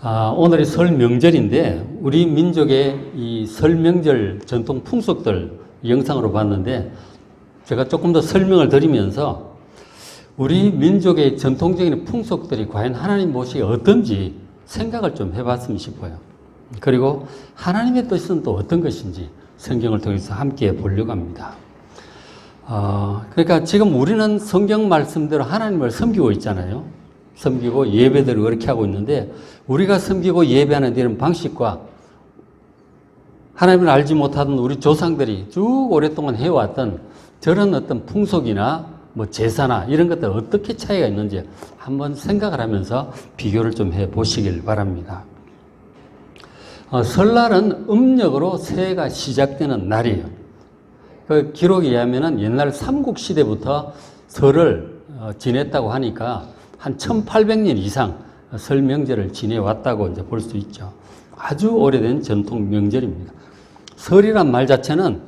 오늘이 설 명절인데 우리 민족의 이 설 명절 전통 풍속들 영상으로 봤는데 제가 조금 더 설명을 드리면서 우리 민족의 전통적인 풍속들이 과연 하나님 모시기 어떤지 생각을 좀 해봤으면 싶어요. 그리고 하나님의 뜻은 또 어떤 것인지 성경을 통해서 함께 보려고 합니다. 그러니까 지금 우리는 성경 말씀대로 하나님을 섬기고 있잖아요. 섬기고 예배들을 그렇게 하고 있는데 우리가 섬기고 예배하는 이런 방식과 하나님을 알지 못하던 우리 조상들이 쭉 오랫동안 해왔던 저런 어떤 풍속이나 뭐 제사나 이런 것들 어떻게 차이가 있는지 한번 생각을 하면서 비교를 좀 해보시길 바랍니다. 설날은 음력으로 새해가 시작되는 날이에요. 그 기록에 의하면 옛날 삼국시대부터 설을 지냈다고 하니까 한 1800년 이상 설 명절을 지내왔다고 이제 볼 수 있죠. 아주 오래된 전통 명절입니다. 설이란 말 자체는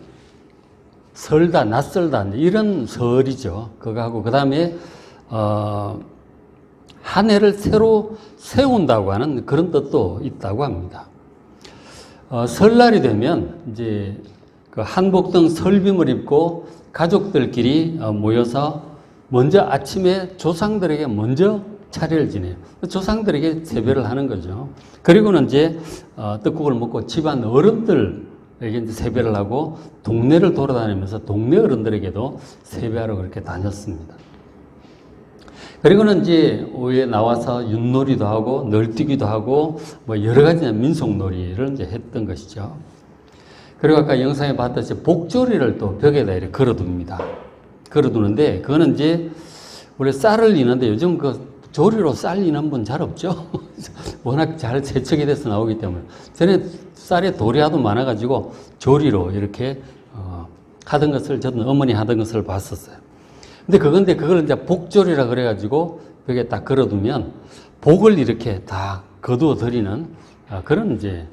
설다, 낯설다 이런 설이죠. 그거하고 그 다음에 한 해를 새로 세운다고 하는 그런 뜻도 있다고 합니다. 설날이 되면 이제 그 한복 등 설빔을 입고 가족들끼리 모여서 먼저 아침에 조상들에게 먼저 차례를 지내요. 조상들에게 세배를 하는 거죠. 그리고는 이제 떡국을 먹고 집안 어른들에게 이제 세배를 하고 동네를 돌아다니면서 동네 어른들에게도 세배하러 그렇게 다녔습니다. 그리고는 이제 오후에 나와서 윷놀이도 하고 널뛰기도 하고 뭐 여러 가지 민속놀이를 이제 했던 것이죠. 그리고 아까 영상에 봤듯이 복조리를 또 벽에다 이렇게 걸어둡니다. 걸어두는데 그거는 이제 원래 쌀을 이는데 요즘 그 조리로 쌀 이는 분 잘 없죠. 워낙 잘 세척이 돼서 나오기 때문에 전에 쌀에 도리하도 많아가지고 조리로 이렇게 하던 것을 저는 어머니 하던 것을 봤었어요. 근데 그걸 이제 복조리라 그래가지고 벽에 딱 걸어두면 복을 이렇게 다 거두어 드리는 그런 이제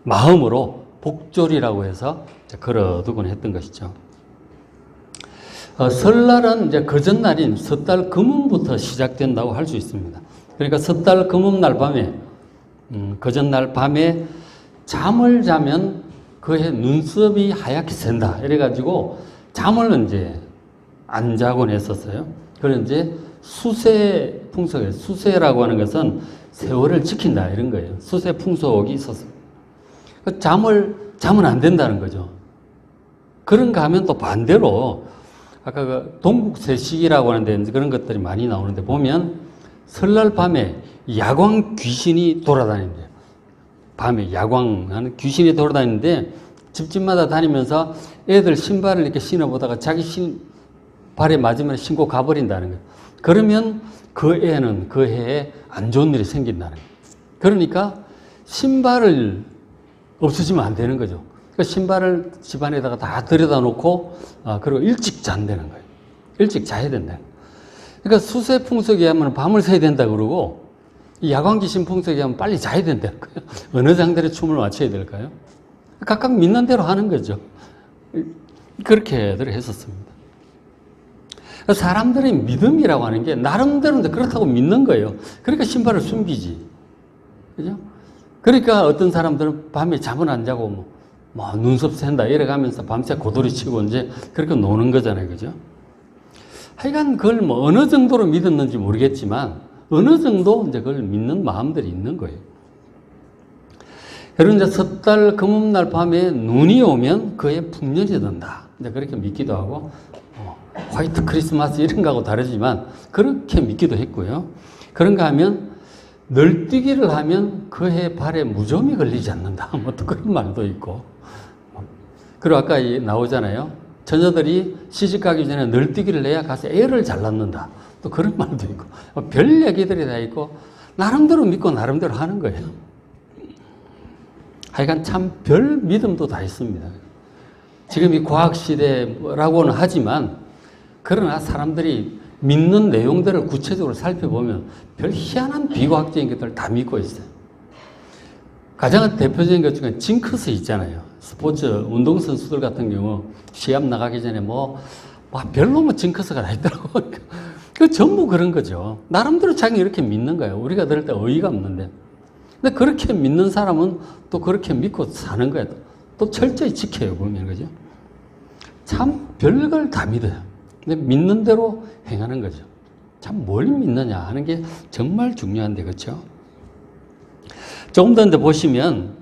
마음으로 복조리라고 해서 걸어두곤 했던 것이죠. 설날은 이제 그 전날인 섣달 금음부터 시작된다고 할 수 있습니다. 그러니까 섣달 금음날 밤에, 그 전날 밤에 잠을 자면 그해 눈썹이 하얗게 샌다. 이래가지고 잠을 이제 안 자곤 했었어요. 그래서 이제 수세 풍속이에요. 수세라고 하는 것은 세월을 지킨다. 이런 거예요. 수세 풍속이 있었어요. 잠은 안 된다는 거죠. 그런가 하면 또 반대로 아까 그 동국세식이라고 하는데 그런 것들이 많이 나오는데 보면 설날 밤에 야광 귀신이 돌아다닌대요. 밤에 야광하는 귀신이 돌아다니는데 집집마다 다니면서 애들 신발을 이렇게 신어보다가 자기 발에 맞으면 신고 가버린다는 거예요. 그러면 그 애는 그 해에 안 좋은 일이 생긴다는 거예요. 그러니까 신발을 없어지면 안 되는 거죠. 그 신발을 집안에다가 다 들여다 놓고, 그리고 일찍 잔다는 거예요. 일찍 자야 된다. 그러니까 수세 풍속에 하면 밤을 새야 된다 그러고, 이 야광귀신 풍속에 하면 빨리 자야 된다는 거예요. 어느 장단에 춤을 맞춰야 될까요? 각각 믿는 대로 하는 거죠. 그렇게들 했었습니다. 사람들의 믿음이라고 하는 게 나름대로 그렇다고 믿는 거예요. 그러니까 신발을 숨기지. 그죠? 그러니까 어떤 사람들은 밤에 잠은 안 자고 뭐 눈썹 샌다 이래가면서 밤새 고돌이 치고 이제 그렇게 노는 거잖아요. 그죠? 하여간 그걸 뭐 어느 정도로 믿었는지 모르겠지만 어느 정도 이제 그걸 믿는 마음들이 있는 거예요. 그리고 이제 섣달 금음날 밤에 눈이 오면 그해 풍년이 든다. 이제 그렇게 믿기도 하고 화이트 크리스마스 이런 거하고 다르지만 그렇게 믿기도 했고요. 그런가 하면 널뛰기를 하면 그해 발에 무좀이 걸리지 않는다. 뭐 또 그런 말도 있고. 그리고 아까 나오잖아요. 처녀들이 시집가기 전에 널뛰기를 해야 가서 애를 잘 낳는다. 또 그런 말도 있고. 별 얘기들이 다 있고 나름대로 믿고 나름대로 하는 거예요. 하여간 참 별 믿음도 다 있습니다. 지금 이 과학시대라고는 하지만 그러나 사람들이 믿는 내용들을 구체적으로 살펴보면 별 희한한 비과학적인 것들을 다 믿고 있어요. 가장 대표적인 것 중에 징크스 있잖아요. 스포츠 운동선수들 같은 경우 시합 나가기 전에 별로 징크스가 다 있더라고요. 그 전부 그런 거죠. 나름대로 자기 이렇게 믿는 거예요. 우리가 들을 때 어이가 없는데. 근데 그렇게 믿는 사람은 또 그렇게 믿고 사는 거예요. 또 철저히 지켜요, 보면 그죠? 참 별걸 다 믿어요. 근데 믿는 대로 행하는 거죠. 참 뭘 믿느냐 하는 게 정말 중요한데, 그렇죠? 조금 더 보시면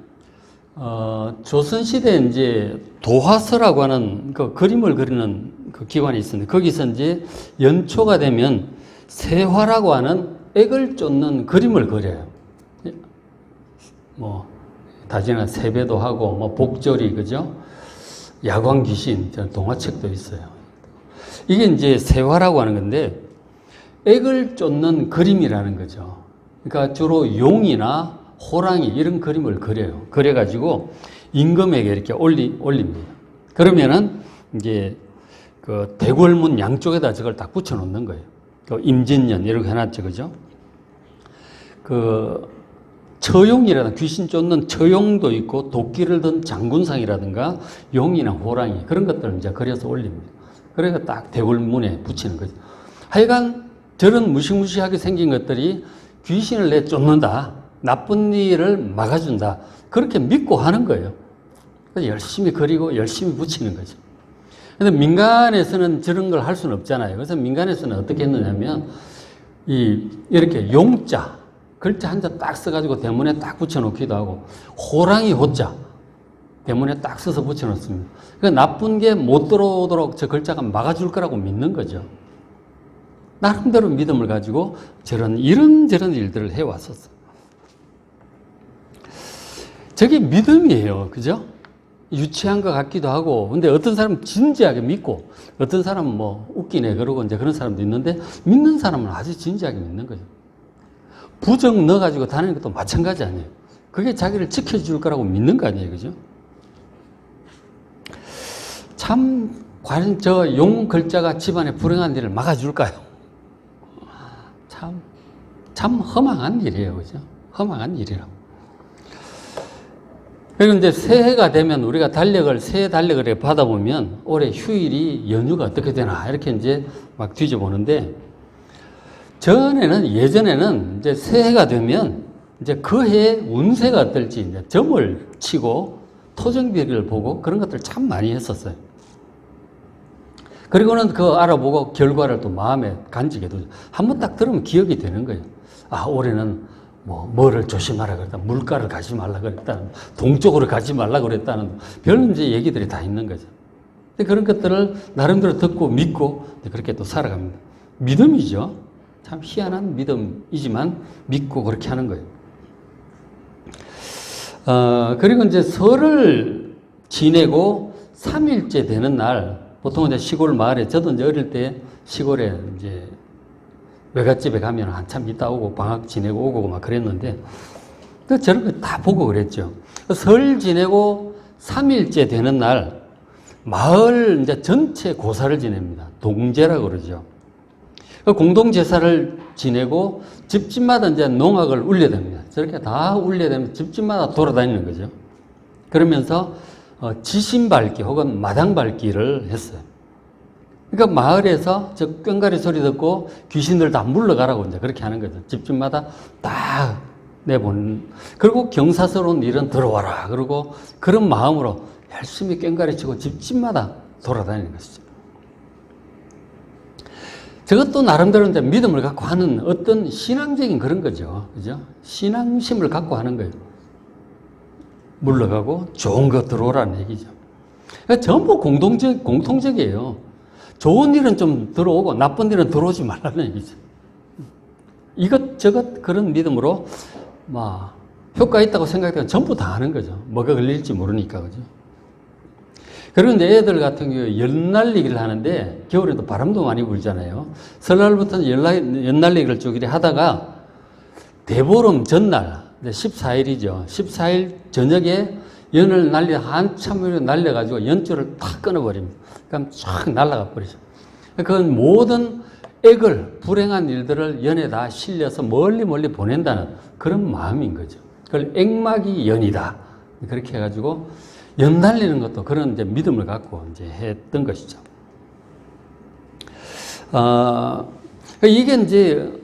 조선시대 이제 도화서라고 하는 그 그림을 그리는 그 기관이 있습니다. 거기서 이제 연초가 되면 세화라고 하는 액을 쫓는 그림을 그려요. 뭐 다지나 세배도 하고 뭐 복조리, 그죠? 야광 귀신 동화책도 있어요. 이게 이제 세화라고 하는 건데 액을 쫓는 그림이라는 거죠. 그러니까 주로 용이나 호랑이 이런 그림을 그려요. 그려가지고 임금에게 이렇게 올립니다. 그러면은 이제 그 대궐문 양쪽에다 저걸 딱 붙여 놓는 거예요. 그 임진년 이렇게 해놨죠, 그죠? 그 처용이라든가 귀신 쫓는 처용도 있고 도끼를 든 장군상이라든가 용이나 호랑이 그런 것들을 이제 그려서 올립니다. 그래서 딱 대궐문에 붙이는 거죠. 하여간 저런 무시무시하게 생긴 것들이 귀신을 내쫓는다. 나쁜 일을 막아준다. 그렇게 믿고 하는 거예요. 그래서 열심히 그리고 열심히 붙이는 거죠. 근데 민간에서는 저런 걸 할 수는 없잖아요. 그래서 민간에서는 어떻게 했느냐면, 이렇게 용자, 글자 한 자 딱 써가지고 대문에 딱 붙여놓기도 하고, 호랑이 호자, 대문에 딱 써서 붙여놓습니다. 그러니까 나쁜 게 못 들어오도록 저 글자가 막아줄 거라고 믿는 거죠. 나름대로 믿음을 가지고 이런저런 일들을 해왔었어요. 저게 믿음이에요. 그죠? 유치한 것 같기도 하고, 근데 어떤 사람은 진지하게 믿고, 어떤 사람은 뭐 웃기네 그러고 이제 그런 사람도 있는데, 믿는 사람은 아주 진지하게 믿는 거죠. 부정 넣어가지고 다니는 것도 마찬가지 아니에요. 그게 자기를 지켜줄 거라고 믿는 거 아니에요. 그죠? 참, 과연 저 용 글자가 집안에 불행한 일을 막아줄까요? 참 허망한 일이에요. 그죠? 허망한 일이라고. 그리고 이제 새해가 되면 우리가 새해 달력을 받아보면 올해 휴일이 연휴가 어떻게 되나 이렇게 이제 막 뒤져보는데 예전에는 이제 새해가 되면 이제 그 해의 운세가 어떨지 이제 점을 치고 토정비를 보고 그런 것들 참 많이 했었어요. 그리고는 그거 알아보고 결과를 또 마음에 간직해 두죠. 한번 딱 들으면 기억이 되는 거예요. 아, 올해는 뭐를 조심하라 그랬다. 물가를 가지 말라 그랬다. 동쪽으로 가지 말라 그랬다는 별 이제 얘기들이 다 있는 거죠. 그런 것들을 나름대로 듣고 믿고 그렇게 또 살아갑니다. 믿음이죠. 참 희한한 믿음이지만 믿고 그렇게 하는 거예요. 그리고 이제 설을 지내고 3일째 되는 날, 보통 이제 시골 마을에, 저도 이제 어릴 때 시골에 이제 외갓집에 가면 한참 있다 오고 방학 지내고 오고 막 그랬는데 저런 거 다 보고 그랬죠. 설 지내고 3일째 되는 날 마을 이제 전체 고사를 지냅니다. 동제라고 그러죠. 공동제사를 지내고 집집마다 이제 농악을 울려댑니다. 저렇게 다 울려대면 집집마다 돌아다니는 거죠. 그러면서 지신밟기 혹은 마당밟기를 했어요. 그러니까 마을에서 저 꽹과리 소리 듣고 귀신들 다 물러가라고 이제 그렇게 하는 거죠. 집집마다 다 내보는. 그리고 경사스러운 일은 들어와라. 그리고 그런 마음으로 열심히 꽹과리 치고 집집마다 돌아다니는 것이죠. 저것도 나름대로 이제 믿음을 갖고 하는 어떤 신앙적인 그런 거죠. 그죠? 신앙심을 갖고 하는 거예요. 물러가고 좋은 거 들어오라는 얘기죠. 그러니까 전부 공통적이에요. 좋은 일은 좀 들어오고 나쁜 일은 들어오지 말라는 얘기죠. 이것저것 그런 믿음으로 막 효과 있다고 생각되면 전부 다 하는 거죠. 뭐가 걸릴지 모르니까. 그죠? 그리고 이제 애들 같은 경우에 연날리기를 하는데 겨울에도 바람도 많이 불잖아요. 설날부터는 연날리기를 쭉 이렇게 하다가 대보름 전날 14일이죠. 14일 저녁에 연을 한참 날려가지고 연줄을 탁 끊어버립니다. 그럼 쫙 날아가 버리죠. 그건 모든 액을, 불행한 일들을 연에다 실려서 멀리 보낸다는 그런 마음인 거죠. 그걸 액막이 연이다. 그렇게 해가지고 연 날리는 것도 그런 이제 믿음을 갖고 이제 했던 것이죠. 그러니까 이게 이제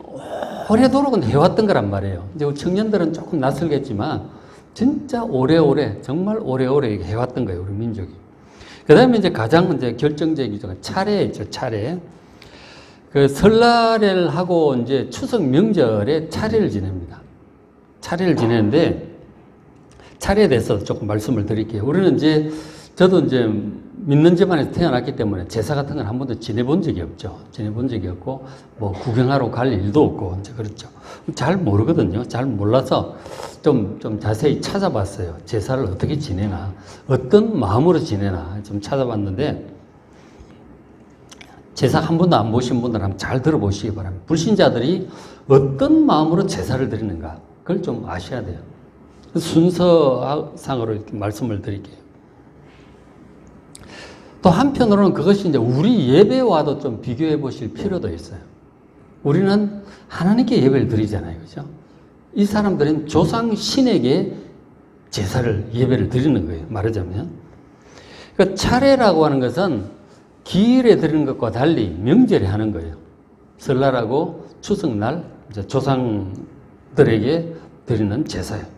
오래도록 해왔던 거란 말이에요. 이제 청년들은 조금 낯설겠지만 진짜 오래오래, 정말 오래오래 해왔던 거예요, 우리 민족이. 그 다음에 이제 가장 이제 결정적이죠. 차례죠, 차례. 그 설날을 하고 이제 추석 명절에 차례를 지냅니다. 차례를 지내는데, 차례에 대해서 조금 말씀을 드릴게요. 우리는 이제, 저도 이제 믿는 집안에서 태어났기 때문에 제사 같은 건 한 번도 지내본 적이 없죠. 지내본 적이 없고, 뭐 구경하러 갈 일도 없고, 이제 그렇죠. 잘 모르거든요. 잘 몰라서 좀 자세히 찾아봤어요. 제사를 어떻게 지내나, 어떤 마음으로 지내나 좀 찾아봤는데, 제사 한 번도 안 보신 분들 한번 잘 들어보시기 바랍니다. 불신자들이 어떤 마음으로 제사를 드리는가, 그걸 좀 아셔야 돼요. 순서상으로 이렇게 말씀을 드릴게요. 또 한편으로는 그것이 이제 우리 예배와도 좀 비교해 보실 필요도 있어요. 우리는 하나님께 예배를 드리잖아요. 그죠? 이 사람들은 조상 신에게 제사를, 예배를 드리는 거예요. 말하자면. 그러니까 차례라고 하는 것은 기일에 드리는 것과 달리 명절에 하는 거예요. 설날하고 추석날 이제 조상들에게 드리는 제사예요.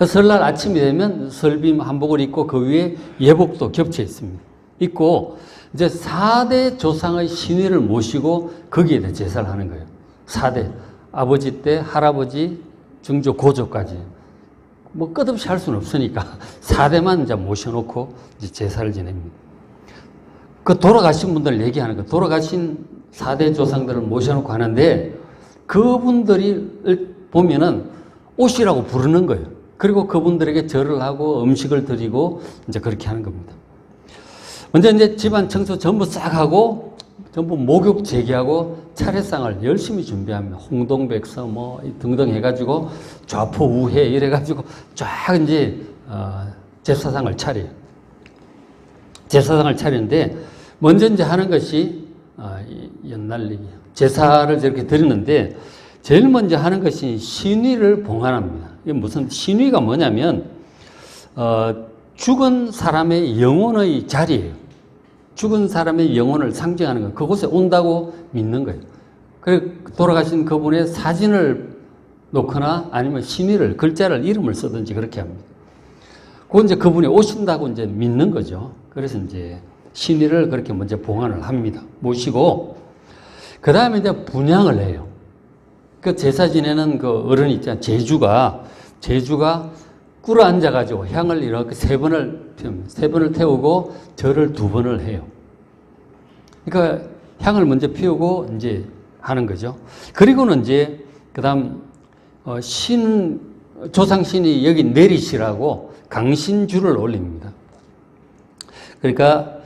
설날 아침이 되면 설빔 한복을 입고 그 위에 예복도 겹쳐 있습니다. 있고 이제 4대 조상의 신위를 모시고 거기에 대해 제사를 하는 거예요. 4대. 아버지 때 할아버지, 중조, 고조까지. 뭐 끝없이 할 수는 없으니까 4대만 이제 모셔놓고 이제 제사를 지냅니다. 그 돌아가신 분들 얘기하는 거, 돌아가신 4대 조상들을 모셔놓고 하는데 그분들이 보면은 옷이라고 부르는 거예요. 그리고 그분들에게 절을 하고 음식을 드리고 이제 그렇게 하는 겁니다. 먼저 이제 집안 청소 전부 싹 하고 전부 목욕 제기하고 차례상을 열심히 준비합니다. 홍동백서 뭐 등등 해가지고 좌포 우회 이래가지고 쫙 이제 제사상을 차려요. 제사상을 차리는데 먼저 이제 하는 것이 연날리기, 제사를 저렇게 드리는데 제일 먼저 하는 것이 신위를 봉안합니다. 이게 무슨 신위가 뭐냐면 죽은 사람의 영혼의 자리예요. 죽은 사람의 영혼을 상징하는 거, 그곳에 온다고 믿는 거예요. 그리고 돌아가신 그분의 사진을 놓거나 아니면 신위를, 글자를, 이름을 쓰든지 그렇게 합니다. 그건 이제 그분이 오신다고 이제 믿는 거죠. 그래서 이제 신위를 그렇게 먼저 봉안을 합니다. 모시고 그 다음에 이제 분향을 해요. 그 제사 지내는 그 어른이 있잖아요. 제주가 꿇어 앉아가지고 향을 이렇게 세 번을 태우고 절을 2번을 해요. 그러니까 향을 먼저 피우고 이제 하는 거죠. 그리고는 이제 그다음 조상신이 여기 내리시라고 강신주를 올립니다. 그러니까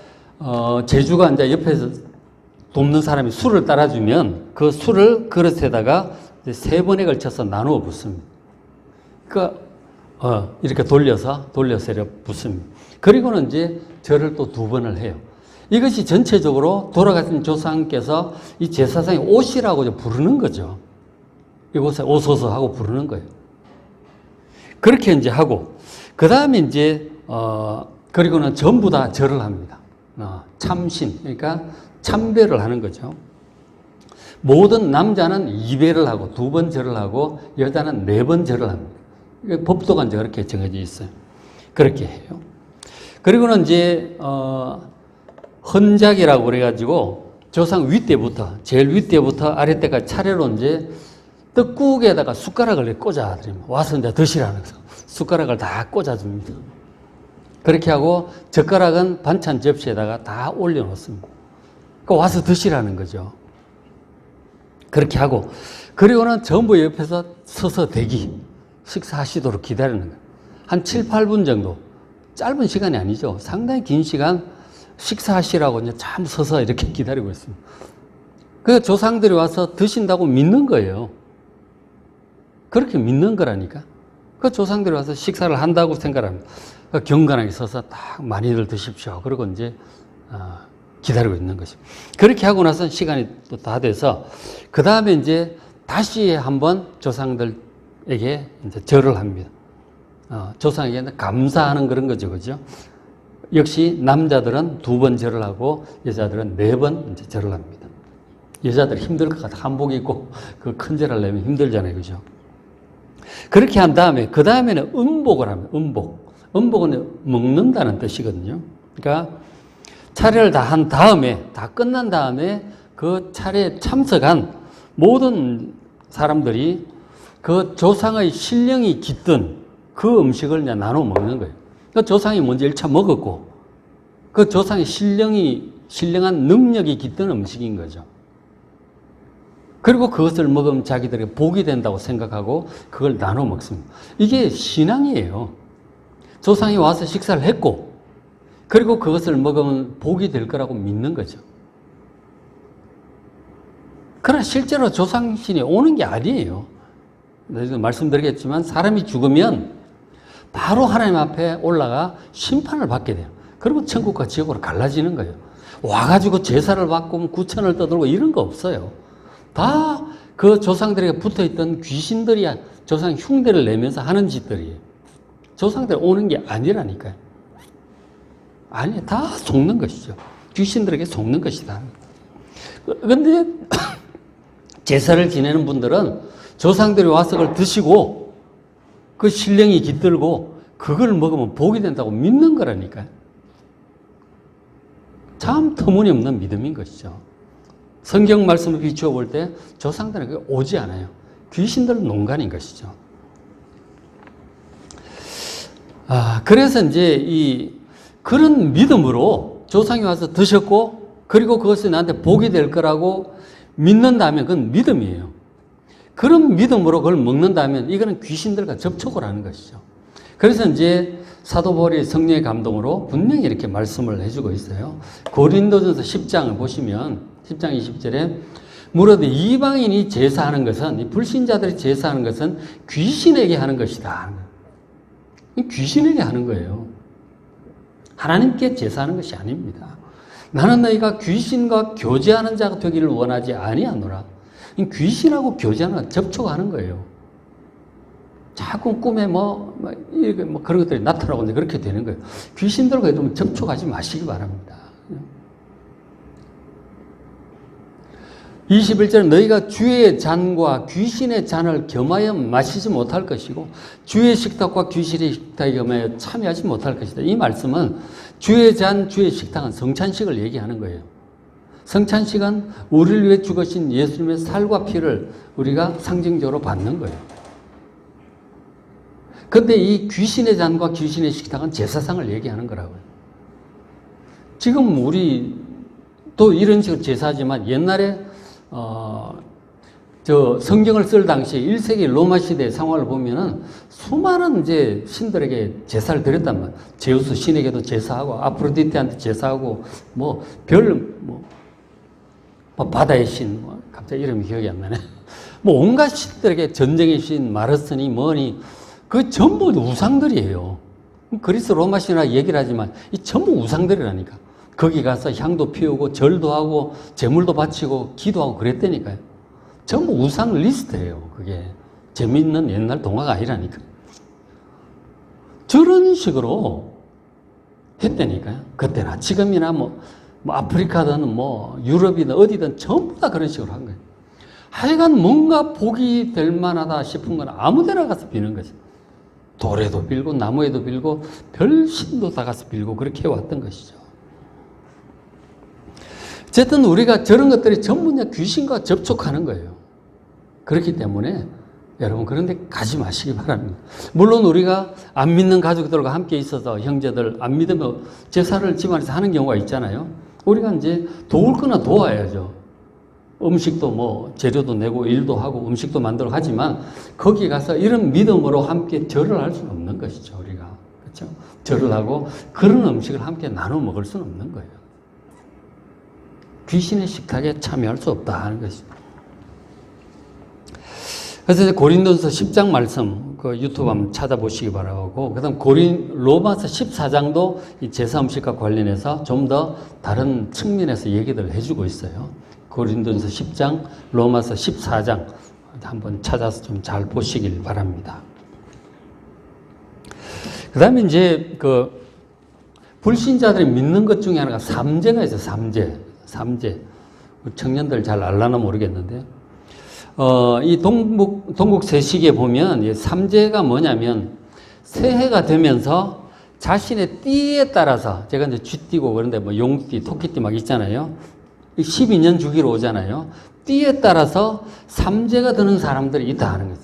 제주가 이제 옆에서 돕는 사람이 술을 따라주면 그 술을 그릇에다가 3번에 걸쳐서 나누어 붓습니다. 그러니까 이렇게 돌려서 이렇게 붓습니다. 그리고는 이제 절을 또 2번을 해요. 이것이 전체적으로 돌아가신 조상께서 이 제사상에 오시라고 부르는 거죠. 이곳에 오소서 하고 부르는 거예요. 그렇게 이제 하고 그 다음에 이제 그리고는 전부 다 절을 합니다. 참신, 그러니까 참배를 하는 거죠. 모든 남자는 2배를 하고 2번 절을 하고 여자는 4번 절을 합니다. 법도가 이제 그렇게 정해져 있어요. 그렇게 해요. 그리고는 이제 헌작이라고 그래가지고 조상 윗대부터 제일 윗대부터 아랫대까지 차례로 이제 떡국에다가 숟가락을 꽂아 드립니다. 와서 이제 드시라는 거죠. 숟가락을 다 꽂아 줍니다. 그렇게 하고 젓가락은 반찬 접시에다가 다 올려 놓습니다. 와서 드시라는 거죠. 그렇게 하고 그리고는 전부 옆에서 서서 대기, 식사하시도록 기다리는 거예요. 한 7, 8분 정도. 짧은 시간이 아니죠. 상당히 긴 시간 식사하시라고 이제 참 서서 이렇게 기다리고 있습니다. 그 조상들이 와서 드신다고 믿는 거예요. 그렇게 믿는 거라니까. 그 조상들이 와서 식사를 한다고 생각합니다. 경건하게 서서 딱 많이들 드십시오. 그리고 이제 기다리고 있는 것이죠. 그렇게 하고 나서 시간이 또 다 돼서 그 다음에 이제 다시 한번 조상들에게 이제 절을 합니다. 조상에게 감사하는 그런 거죠, 그죠? 역시 남자들은 2번 절을 하고 여자들은 4번 이제 절을 합니다. 여자들 힘들 것 같아. 한복 입고 그 큰절을 내면 힘들잖아요. 그죠? 그렇게 한 다음에, 그 다음에는 음복을 하면, 음복. 음복은 먹는다는 뜻이거든요. 그러니까 차례를 다 한 다음에, 다 끝난 다음에 그 차례에 참석한 모든 사람들이 그 조상의 신령이 깃든 그 음식을 이제 나눠 먹는 거예요. 그 조상이 먼저 1차 먹었고, 그 조상의 신령한 능력이 깃든 음식인 거죠. 그리고 그것을 먹으면 자기들에게 복이 된다고 생각하고 그걸 나눠 먹습니다. 이게 신앙이에요. 조상이 와서 식사를 했고, 그리고 그것을 먹으면 복이 될 거라고 믿는 거죠. 그러나 실제로 조상신이 오는 게 아니에요. 말씀드리겠지만 사람이 죽으면 바로 하나님 앞에 올라가 심판을 받게 돼요. 그리고 천국과 지옥으로 갈라지는 거예요. 와가지고 제사를 받고 구천을 떠들고 이런 거 없어요. 다 그 조상들에게 붙어있던 귀신들이 조상 흉대를 내면서 하는 짓들이에요. 조상들 오는 게 아니라니까요. 아니, 다 속는 것이죠. 귀신들에게 속는 것이다. 그런데 제사를 지내는 분들은 조상들이 와서 그걸 드시고 그 신령이 깃들고 그걸 먹으면 복이 된다고 믿는 거라니까요. 참 터무니없는 믿음인 것이죠. 성경 말씀을 비추어 볼 때 조상들은 오지 않아요. 귀신들은 농간인 것이죠. 그래서 이제 그런 믿음으로 조상이 와서 드셨고, 그리고 그것이 나한테 복이 될 거라고 믿는다면 그건 믿음이에요. 그런 믿음으로 그걸 먹는다면 이거는 귀신들과 접촉을 하는 것이죠. 그래서 이제 사도 바울이 성령의 감동으로 분명히 이렇게 말씀을 해주고 있어요. 고린도전서 10장을 보시면 10장 20절에 무릇 이방인이 제사하는 것은, 이 불신자들이 제사하는 것은 귀신에게 하는 것이다. 귀신에게 하는 거예요. 하나님께 제사하는 것이 아닙니다. 나는 너희가 귀신과 교제하는 자가 되기를 원하지 아니하노라. 귀신하고 교제하는, 접촉하는 거예요. 자꾸 꿈에 그런 것들이 나타나고 이제 그렇게 되는 거예요. 귀신들과 여러분 접촉하지 마시기 바랍니다. 21절 너희가 주의 잔과 귀신의 잔을 겸하여 마시지 못할 것이고 주의 식탁과 귀신의 식탁에 겸하여 참여하지 못할 것이다. 이 말씀은 주의 잔, 주의 식탁은 성찬식을 얘기하는 거예요. 성찬식은 우리를 위해 죽으신 예수님의 살과 피를 우리가 상징적으로 받는 거예요. 그런데 이 귀신의 잔과 귀신의 식탁은 제사상을 얘기하는 거라고요. 지금 우리도 이런 식으로 제사하지만 옛날에 성경을 쓸 당시 1세기 로마 시대의 상황을 보면은 수많은 이제 신들에게 제사를 드렸단 말이에요. 제우스 신에게도 제사하고, 아프로디테한테 제사하고, 바다의 신, 갑자기 이름이 기억이 안 나네. 온갖 신들에게 전쟁의 신, 마르스니, 뭐니, 그 전부 우상들이에요. 그리스 로마 신화 얘기를 하지만 이 전부 우상들이라니까. 거기 가서 향도 피우고 절도 하고 제물도 바치고 기도하고 그랬다니까요. 전부 우상 리스트예요. 그게 재미있는 옛날 동화가 아니라니까. 저런 식으로 했다니까요. 그때나 지금이나 아프리카든 유럽이든 어디든 전부 다 그런 식으로 한 거예요. 하여간 뭔가 복이 될 만하다 싶은 건 아무 데나 가서 비는 거죠. 돌에도 빌고 나무에도 빌고 별신도 다 가서 빌고 그렇게 해왔던 것이죠. 어쨌든 우리가 저런 것들이 전부 귀신과 접촉하는 거예요. 그렇기 때문에 여러분 그런 데 가지 마시기 바랍니다. 물론 우리가 안 믿는 가족들과 함께 있어서 형제들 안 믿으면 제사를 집안에서 하는 경우가 있잖아요. 우리가 이제 도울 거나 도와야죠. 음식도 재료도 내고 일도 하고 음식도 만들고 하지만 거기 가서 이런 믿음으로 함께 절을 할 수는 없는 것이죠. 우리가. 그렇죠? 절을 하고 그런 음식을 함께 나눠 먹을 수는 없는 거예요. 귀신의 식탁에 참여할 수 없다 하는 것입니다. 그래서 고린도서 10장 말씀 그 유튜브 한번 찾아보시기 바라고, 그다음 로마서 14장도 이 제사 음식과 관련해서 좀 더 다른 측면에서 얘기를 해주고 있어요. 고린도서 10장, 로마서 14장 한번 찾아서 좀 잘 보시길 바랍니다. 그다음에 이제 불신자들이 믿는 것 중에 하나가 삼재가 있어요. 삼재. 청년들 잘 알라나 모르겠는데, 이 동국세식에 보면 삼재가 뭐냐면 새해가 되면서 자신의 띠에 따라서, 제가 이제 쥐띠고 그런데 뭐 용띠, 토끼띠 막 있잖아요. 12년 주기로 오잖아요. 띠에 따라서 삼재가 드는 사람들이 있다 하는 거죠.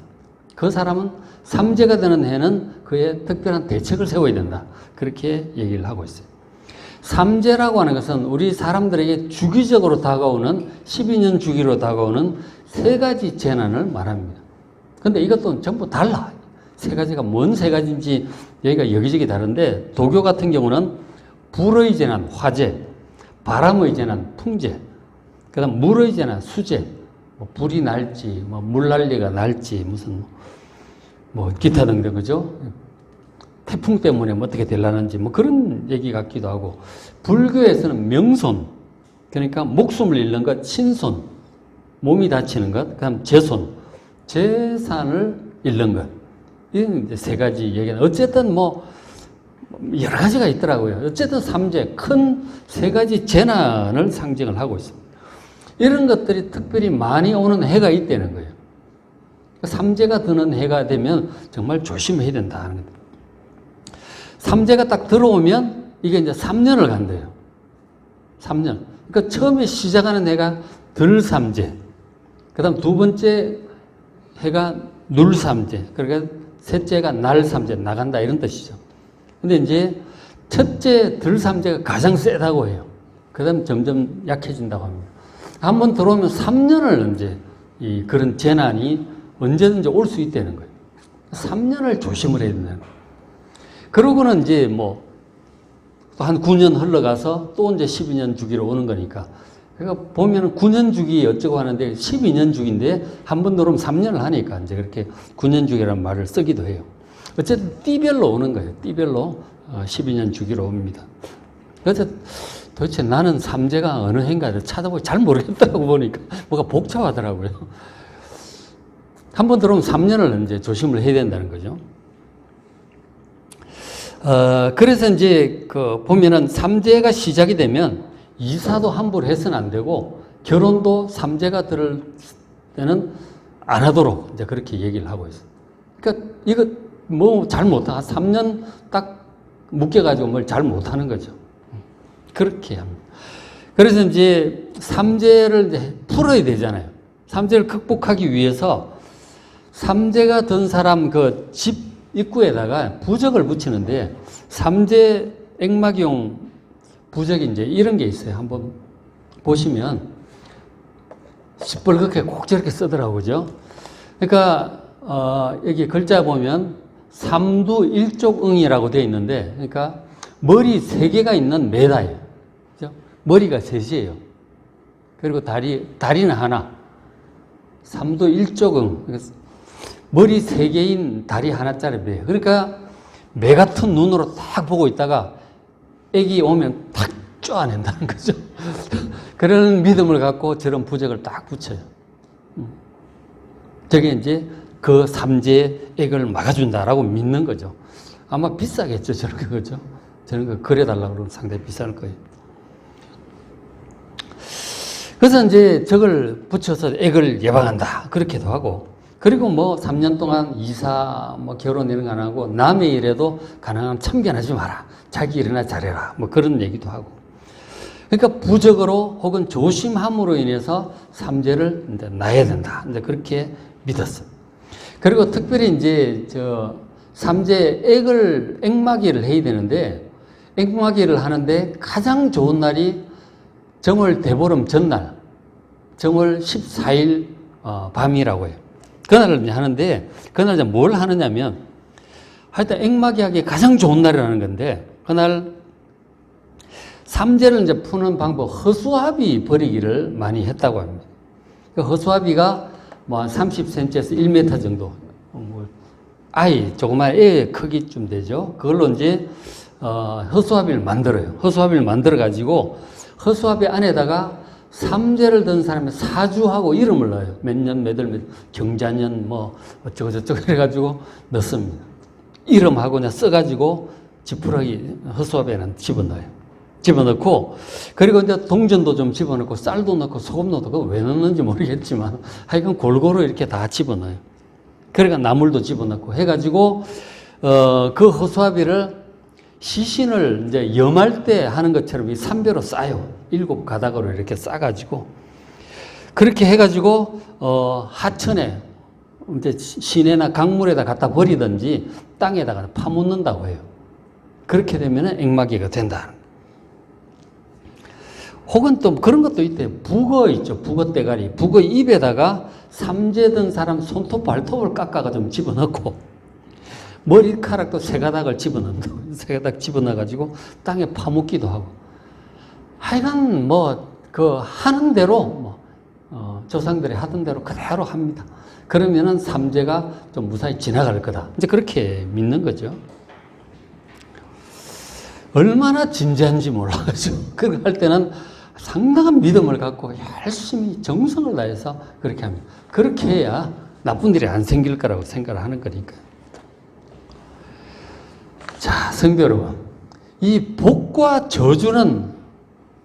그 사람은 삼재가 되는 해는 그의 특별한 대책을 세워야 된다. 그렇게 얘기를 하고 있어요. 삼재라고 하는 것은 우리 사람들에게 주기적으로 다가오는 12년 주기로 다가오는 세 가지 재난을 말합니다. 근데 이것도 전부 달라. 세 가지가 뭔 세 가지인지 여기가 여기저기 다른데, 도교 같은 경우는 불의 재난, 화재, 바람의 재난, 풍재, 그 다음 물의 재난, 수재, 뭐 불이 날지, 뭐 물난리가 날지, 무슨 뭐 기타 등등, 그죠? 태풍 때문에 뭐 어떻게 되려는지 뭐 그런 얘기 같기도 하고, 불교에서는 명손, 그러니까 목숨을 잃는 것, 친손, 몸이 다치는 것, 그 다음 재손, 재산을 잃는 것. 이런 이제 세 가지 얘기는, 어쨌든 뭐 여러 가지가 있더라고요. 어쨌든 삼재, 큰 세 가지 재난을 상징을 하고 있습니다. 이런 것들이 특별히 많이 오는 해가 있다는 거예요. 삼재가 드는 해가 되면 정말 조심해야 된다 하는 겁니다. 삼재가 딱 들어오면 이게 이제 3년을 간대요. 3년. 그러니까 처음에 시작하는 해가 들삼재, 그 다음 두 번째 해가 눌삼재, 그러니까 셋째가 날삼재, 나간다 이런 뜻이죠. 근데 이제 첫째 들삼재가 가장 세다고 해요. 그 다음 점점 약해진다고 합니다. 한번 들어오면 3년을 이제 그런 재난이 언제든지 올 수 있다는 거예요. 3년을 조심을 해야 된다는 거예요. 그러고는 이제 뭐 또 한 9년 흘러가서 또 이제 12년 주기로 오는 거니까. 그러니까 보면은 9년 주기 어쩌고 하는데 12년 주기인데 한 번 들어오면 3년을 하니까 이제 그렇게 9년 주기라는 말을 쓰기도 해요. 어쨌든 띠별로 오는 거예요. 띠별로 12년 주기로 옵니다. 그래서 도대체 나는 삼재가 어느 해인가 찾아보기 잘 모르겠다고 보니까 뭐가 복잡하더라고요. 한 번 들어오면 3년을 이제 조심을 해야 된다는 거죠. 그래서 이제 보면은 삼재가 시작이 되면 이사도 함부로 해서는 안 되고, 결혼도 삼재가 들을 때는 안 하도록 이제 그렇게 얘기를 하고 있어요. 그러니까 이거 뭐 잘 못하, 3년 딱 묶여가지고 뭘 잘 못하는 거죠. 그렇게 합니다. 그래서 이제 삼재를 이제 풀어야 되잖아요. 삼재를 극복하기 위해서 삼재가 든 사람 그 집 입구에다가 부적을 붙이는데, 삼재 액막용 부적이 이제 이런 게 있어요. 한번 보시면 시뻘겋게 꼭 저렇게 쓰더라고요. 그죠? 그러니까 여기 글자 보면 삼두 일족응이라고 되어 있는데, 그러니까 머리 3개가 있는 매다예요. 그죠? 머리가 3이에요. 그리고 다리는 하나. 삼두 일족응. 머리 3개인 다리 하나짜리 매예요. 그러니까 매 같은 눈으로 딱 보고 있다가 애기 오면 탁 쪼아낸다는 거죠. 그런 믿음을 갖고 저런 부적을 딱 붙여요. 저게 이제 그 삼재의 액을 막아준다라고 믿는 거죠. 아마 비싸겠죠, 저런 거, 그죠? 저런 거 그려달라고 그러면 상당히 비쌀 거예요. 그래서 이제 저걸 붙여서 액을 예방한다. 그렇게도 하고, 그리고 뭐 3년 동안 이사, 뭐 결혼 이런 거 안 하고 남의 일에도 가능하면 참견하지 마라. 자기 일이나 잘해라. 뭐 그런 얘기도 하고. 그러니까 부적으로 혹은 조심함으로 인해서 삼재를 이제 놔야 된다. 이제 그렇게 믿었어요. 그리고 특별히 이제 삼재 액마기를 해야 되는데, 액마기를 하는데 가장 좋은 날이 정월 대보름 전날, 정월 14일 밤이라고 해요. 그날을 하는데, 그날 이제 뭘 하느냐면, 하여튼 액마기 하기에 가장 좋은 날이라는 건데, 그날 삼재를 이제 푸는 방법, 허수아비 버리기를 많이 했다고 합니다. 그 허수아비가 뭐 30cm에서 1m 정도, 조그마한 애 크기쯤 되죠. 그걸로 이제 허수아비를 만들어요. 허수아비를 만들어가지고, 허수아비 안에다가 삼재를 든 사람의 사주하고 이름을 넣어요. 몇 년, 몇 월, 경자년, 뭐, 어쩌고저쩌고 해가지고 넣습니다. 이름하고 그냥 써가지고 지푸라기 허수아비에는 집어넣어요. 집어넣고, 그리고 이제 동전도 좀 집어넣고, 쌀도 넣고, 소금도 넣고, 왜 넣는지 모르겠지만, 하여간 골고루 이렇게 다 집어넣어요. 그러니까 나물도 집어넣고 해가지고, 그 허수아비를 시신을 이제 염할 때 하는 것처럼 이 삼배로 싸요. 7가닥으로 이렇게 싸가지고. 그렇게 해가지고, 하천에, 이제 시내나 강물에다 갖다 버리든지 땅에다가 파묻는다고 해요. 그렇게 되면 액마기가 된다. 혹은 또 그런 것도 있대요. 북어 있죠. 북어 대가리. 북어 입에다가 삼재든 사람 손톱, 발톱을 깎아가 좀 집어넣고, 머리카락도 3가닥을 집어넣는다. 3가닥 집어넣어가지고 땅에 파묻기도 하고. 하여간 하는 대로, 조상들이 하던 대로 그대로 합니다. 그러면은 삼재가 좀 무사히 지나갈 거다. 이제 그렇게 믿는 거죠. 얼마나 진지한지 몰라가지고. 그렇게 할 때는 상당한 믿음을 갖고 열심히 정성을 다해서 그렇게 합니다. 그렇게 해야 나쁜 일이 안 생길 거라고 생각을 하는 거니까. 자, 성도 여러분. 이 복과 저주는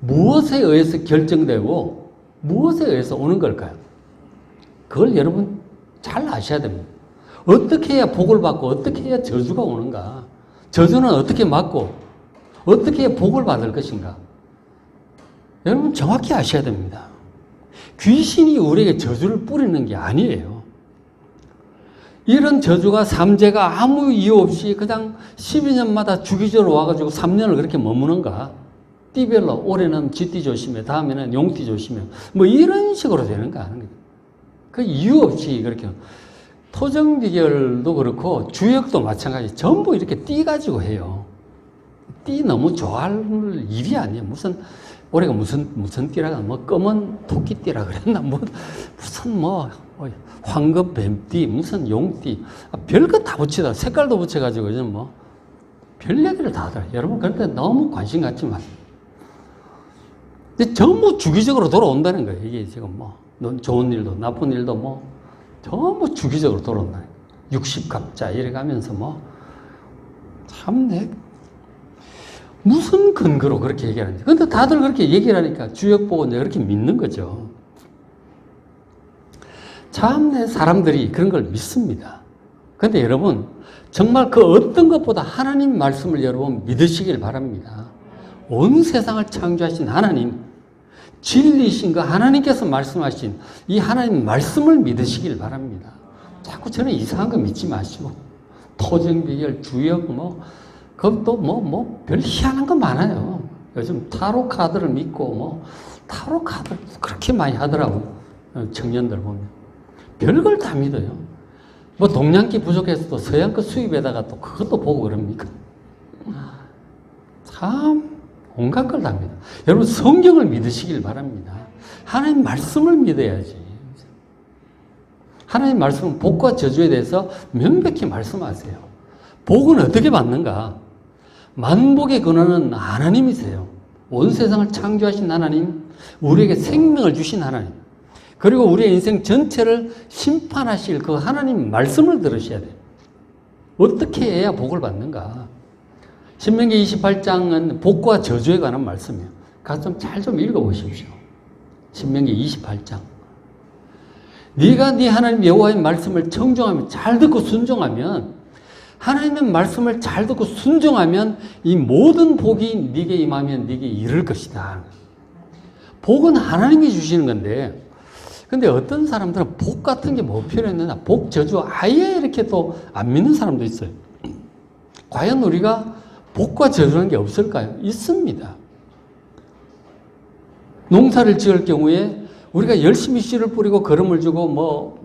무엇에 의해서 결정되고 무엇에 의해서 오는 걸까요? 그걸 여러분 잘 아셔야 됩니다. 어떻게 해야 복을 받고 어떻게 해야 저주가 오는가? 저주는 어떻게 맞고 어떻게 해야 복을 받을 것인가? 여러분 정확히 아셔야 됩니다. 귀신이 우리에게 저주를 뿌리는 게 아니에요. 이런 저주가 삼재가 아무 이유 없이 그냥 12년마다 주기적으로 와가지고 3년을 그렇게 머무는가? 띠별로 올해는 쥐띠 조심해, 다음에는 용띠 조심해, 이런 식으로 되는가 하는 거예요. 그 이유 없이 그렇게. 토정비결도 그렇고 주역도 마찬가지. 전부 이렇게 띠 가지고 해요. 띠 너무 좋아할 일이 아니에요. 올해가 무슨 띠라가, 검은 토끼띠라 그랬나, 무슨 황금 뱀띠, 무슨 용띠, 별거 다 붙이다. 색깔도 붙여가지고, 별 얘기를 다 하더라. 여러분, 그런데 너무 관심 갖지 마세요. 근데 전부 주기적으로 돌아온다는 거예요. 이게 지금 좋은 일도, 나쁜 일도 전부 주기적으로 돌아온다. 60갑자, 이래 가면서 참내. 무슨 근거로 그렇게 얘기하는지. 근데 다들 그렇게 얘기를 하니까 주역 보고 이제 그렇게 믿는 거죠. 참내 사람들이 그런 걸 믿습니다. 근데 여러분, 정말 그 어떤 것보다 하나님 말씀을 여러분 믿으시길 바랍니다. 온 세상을 창조하신 하나님, 진리신 그 하나님께서 말씀하신 이 하나님 말씀을 믿으시길 바랍니다. 자꾸 저는 이상한 거 믿지 마시고, 토정비결, 주역, 그것도 별 희한한 거 많아요. 요즘 타로 카드를 믿고, 타로 카드 그렇게 많이 하더라고. 청년들 보면. 별걸 다 믿어요. 동양기 부족해서도 서양 거 수입에다가 또 그것도 보고 그럽니까? 참, 온갖 걸 다 믿어. 여러분, 성경을 믿으시길 바랍니다. 하나님 말씀을 믿어야지. 하나님 말씀은 복과 저주에 대해서 명백히 말씀하세요. 복은 어떻게 받는가? 만복의 근원은 하나님이세요. 온 세상을 창조하신 하나님, 우리에게 생명을 주신 하나님, 그리고 우리의 인생 전체를 심판하실 그 하나님 말씀을 들으셔야 돼요. 어떻게 해야 복을 받는가? 신명기 28장은 복과 저주에 관한 말씀이에요. 가서 잘 좀 읽어보십시오. 신명기 28장. 네가 네 하나님 여호와의 말씀을 청종하면, 잘 듣고 순종하면, 하나님의 말씀을 잘 듣고 순종하면 이 모든 복이 네게 임하면 네게 이를 것이다. 복은 하나님이 주시는 건데, 근데 어떤 사람들은 복 같은 게 뭐 필요했느냐, 복, 저주 아예 이렇게 또 안 믿는 사람도 있어요. 과연 우리가 복과 저주라는 게 없을까요? 있습니다. 농사를 지을 경우에 우리가 열심히 씨를 뿌리고 거름을 주고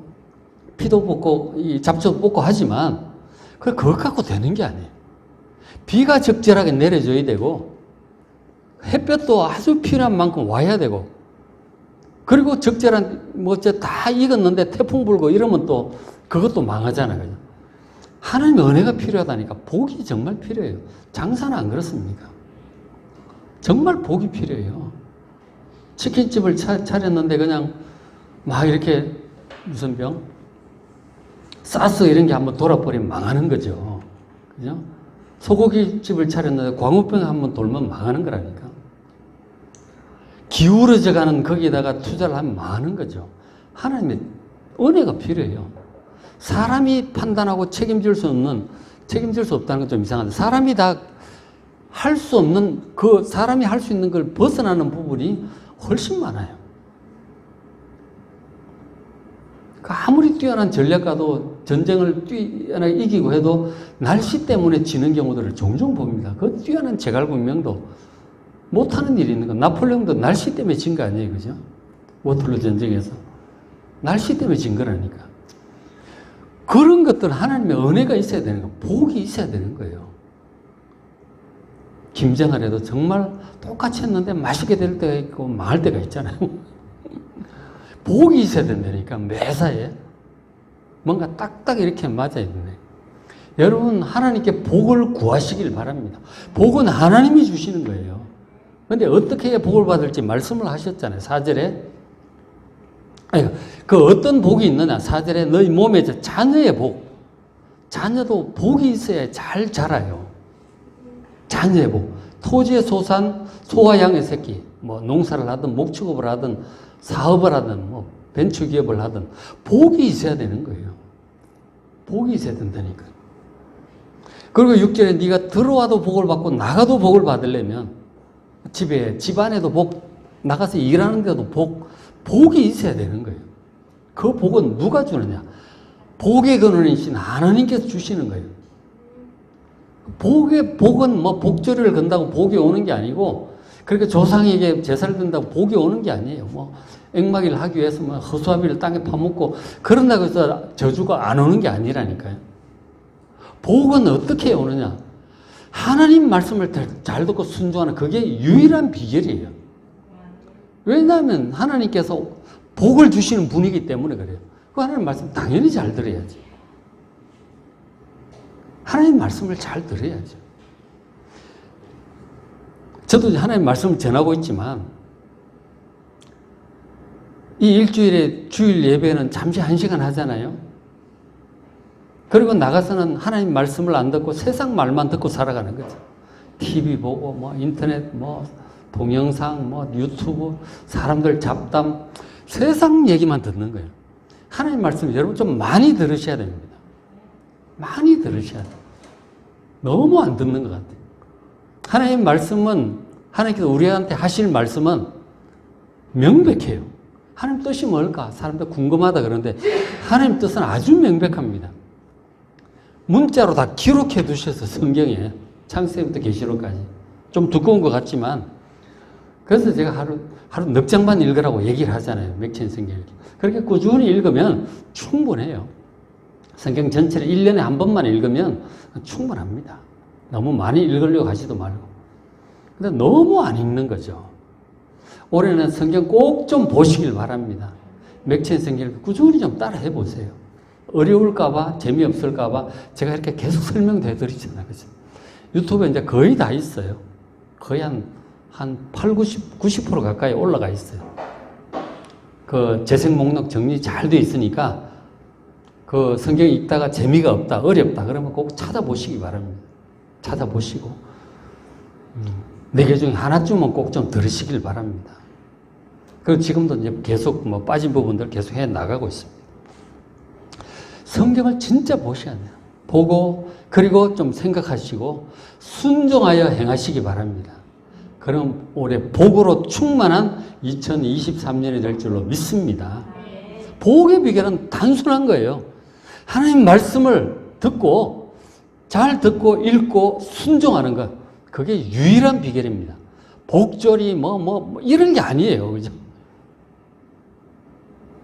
피도 뽑고 잡초도 뽑고 하지만 그것 갖고 되는 게 아니에요. 비가 적절하게 내려줘야 되고 햇볕도 아주 필요한 만큼 와야 되고, 그리고 적절한 다 익었는데 태풍 불고 이러면 또 그것도 망하잖아요. 하나님의 은혜가 필요하다니까. 복이 정말 필요해요. 장사는 안 그렇습니까? 정말 복이 필요해요. 치킨집을 차렸는데 그냥 이렇게 무슨 병? 사스 이런 게 한번 돌아버리면 망하는 거죠. 그죠? 소고기집을 차렸는데 광우병 한번 돌면 망하는 거라니까. 기울어져 가는 거기에다가 투자를 하면 많은 거죠. 하나님의 은혜가 필요해요. 사람이 판단하고 책임질 수 없다는 건 좀 이상한데, 사람이 다 할 수 없는, 그 사람이 할 수 있는 걸 벗어나는 부분이 훨씬 많아요. 아무리 뛰어난 전략가도 전쟁을 뛰어나게 이기고 해도 날씨 때문에 지는 경우들을 종종 봅니다. 그 뛰어난 제갈공명도 못하는 일이 있는 거. 나폴레옹도 날씨 때문에 진 거 아니에요, 그죠? 워털루 전쟁에서 날씨 때문에 진 거라니까. 그런 것들은 하나님의 은혜가 있어야 되는 거예요. 복이 있어야 되는 거예요. 김장을 해도 정말 똑같이 했는데 맛있게 될 때가 있고 망할 때가 있잖아요. 복이 있어야 된다니까, 매사에. 뭔가 딱딱 이렇게 맞아야 되네. 여러분, 하나님께 복을 구하시길 바랍니다. 복은 하나님이 주시는 거예요. 근데 어떻게 해야 복을 받을지 말씀을 하셨잖아요, 4절에. 아니, 그 어떤 복이 있느냐, 4절에 너희 몸에 자녀의 복. 자녀도 복이 있어야 잘 자라요. 자녀의 복. 토지의 소산, 소와 양의 새끼. 뭐 농사를 하든 목축업을 하든 사업을 하든 뭐 벤처기업을 하든 복이 있어야 되는 거예요. 복이 있어야 된다니까. 그리고 6절에 네가 들어와도 복을 받고 나가도 복을 받으려면 집안에도 복, 나가서 일하는데도 복이 있어야 되는 거예요. 그 복은 누가 주느냐? 복의 근원이신 하나님께서 주시는 거예요. 복은 뭐 복조를 건다고 복이 오는 게 아니고, 그렇게 조상에게 제사를 드린다고 복이 오는 게 아니에요. 뭐 앵마기를 하기 위해서 뭐 허수아비를 땅에 파묻고 그런다고 해서 저주가 안 오는 게 아니라니까요. 복은 어떻게 오느냐? 하나님 말씀을 잘 듣고 순종하는, 그게 유일한 비결이에요. 왜냐하면 하나님께서 복을 주시는 분이기 때문에 그래요. 그 하나님 말씀 당연히 잘 들어야지. 하나님 말씀을 잘 들어야죠. 저도 하나님 말씀을 전하고 있지만, 이 일주일에 주일 예배는 잠시 1시간 하잖아요. 그리고 나가서는 하나님 말씀을 안 듣고 세상 말만 듣고 살아가는 거죠. TV 보고, 뭐 인터넷, 뭐 동영상, 뭐 유튜브, 사람들 잡담, 세상 얘기만 듣는 거예요. 하나님 말씀 여러분 좀 많이 들으셔야 됩니다. 많이 들으셔야 돼요. 너무 안 듣는 것 같아요. 하나님 말씀은, 하나님께서 우리한테 하실 말씀은 명백해요. 하나님 뜻이 뭘까? 사람들 궁금하다 그러는데 하나님 뜻은 아주 명백합니다. 문자로 다 기록해 두셔서 성경에 창세기부터 계시록까지. 좀 두꺼운 것 같지만, 그래서 제가 하루 넉 장만 읽으라고 얘기를 하잖아요. 맥체인 성경 읽기. 그렇게 꾸준히 읽으면 충분해요. 성경 전체를 1년에 한 번만 읽으면 충분합니다. 너무 많이 읽으려고 하지도 말고. 근데 너무 안 읽는 거죠. 올해는 성경 꼭 좀 보시길 바랍니다. 맥체인 성경을 꾸준히 좀 따라 해보세요. 어려울까봐, 재미없을까봐 제가 이렇게 계속 설명해 드리잖아요. 그죠? 유튜브에 이제 거의 다 있어요. 거의 한 90% 가까이 올라가 있어요. 그 재생 목록 정리 잘 돼 있으니까 그 성경 읽다가 재미가 없다, 어렵다 그러면 꼭 찾아보시기 바랍니다. 찾아보시고 4개 중에 하나쯤은 꼭 좀 들으시길 바랍니다. 그리고 지금도 이제 계속 뭐 빠진 부분들 계속 해 나가고 있습니다. 성경을 진짜 보셔야 돼요. 보고 그리고 좀 생각하시고 순종하여 행하시기 바랍니다. 그럼 올해 복으로 충만한 2023년이 될 줄로 믿습니다. 복의 비결은 단순한 거예요. 하나님 말씀을 듣고 잘 듣고 읽고 순종하는 것, 그게 유일한 비결입니다. 복절이 뭐 이런 게 아니에요. 그죠?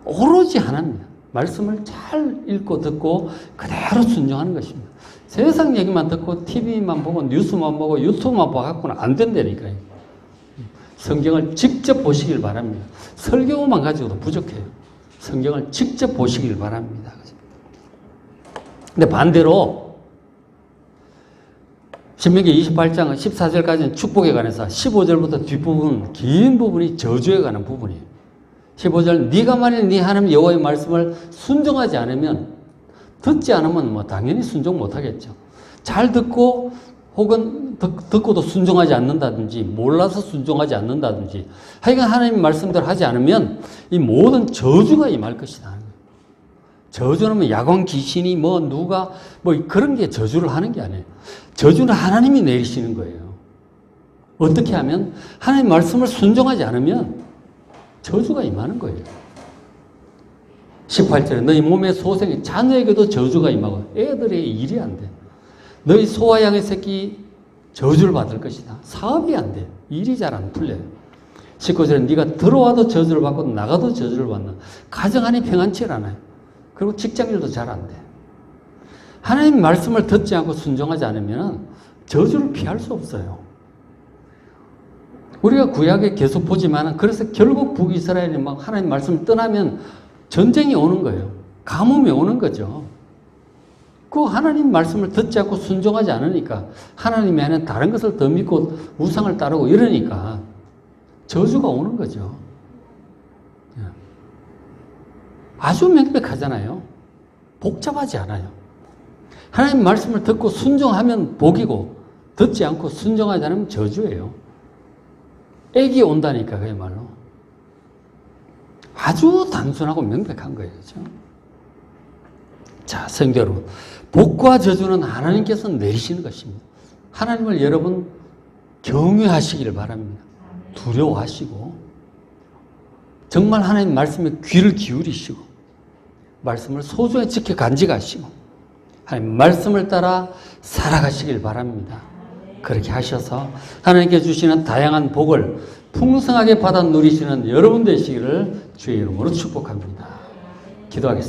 오로지 하나입니다. 말씀을 잘 읽고 듣고 그대로 순종하는 것입니다. 세상 얘기만 듣고 TV만 보고 뉴스만 보고 유튜브만 봐갖고는 안 된다니까요. 성경을 직접 보시길 바랍니다. 설교만 가지고도 부족해요. 성경을 직접 보시길 바랍니다. 근데 반대로 신명기 28장 14절까지는 축복에 관해서 15절부터 뒷부분 긴 부분이 저주에 관한 부분이에요. 15절 네가 만일 네 하나님 여호와의 말씀을 순종하지 않으면, 듣지 않으면 뭐 당연히 순종 못하겠죠. 잘 듣고 혹은 듣고도 순종하지 않는다든지 몰라서 순종하지 않는다든지 하여간 하나님 말씀대로 하지 않으면 이 모든 저주가 임할 것이다. 저주는 뭐 야광 귀신이 뭐 누가 뭐 그런 게 저주를 하는 게 아니에요. 저주는 하나님이 내리시는 거예요. 어떻게 하면 하나님 말씀을 순종하지 않으면 저주가 임하는 거예요. 18절에 너희 몸의 소생이 자녀에게도 저주가 임하고 애들의 일이 안 돼. 너희 소와 양의 새끼 저주를 받을 것이다. 사업이 안 돼. 일이 잘 안 풀려요. 19절에 네가 들어와도 저주를 받고 나가도 저주를 받는 가정 안이 평안치 않아요. 그리고 직장일도 잘 안 돼. 하나님 말씀을 듣지 않고 순종하지 않으면 저주를 피할 수 없어요. 우리가 구약에 계속 보지만 그래서 결국 북이스라엘이 막 하나님 말씀을 떠나면 전쟁이 오는 거예요. 가뭄이 오는 거죠. 그 하나님 말씀을 듣지 않고 순종하지 않으니까 하나님이 아닌 다른 것을 더 믿고 우상을 따르고 이러니까 저주가 오는 거죠. 아주 명백하잖아요. 복잡하지 않아요. 하나님 말씀을 듣고 순종하면 복이고 듣지 않고 순종하지 않으면 저주예요. 액이 온다니까 그야말로. 아주 단순하고 명백한 거예요. 그렇죠? 자, 성대로 복과 저주는 하나님께서 내리시는 것입니다. 하나님을 여러분 경외하시기를 바랍니다. 두려워하시고 정말 하나님 말씀에 귀를 기울이시고 말씀을 소중히 지켜 간직하시고 하나님 말씀을 따라 살아가시길 바랍니다. 그렇게 하셔서 하나님께 주시는 다양한 복을 풍성하게 받아 누리시는 여러분 되시기를 주의 이름으로 축복합니다. 기도하겠습니다.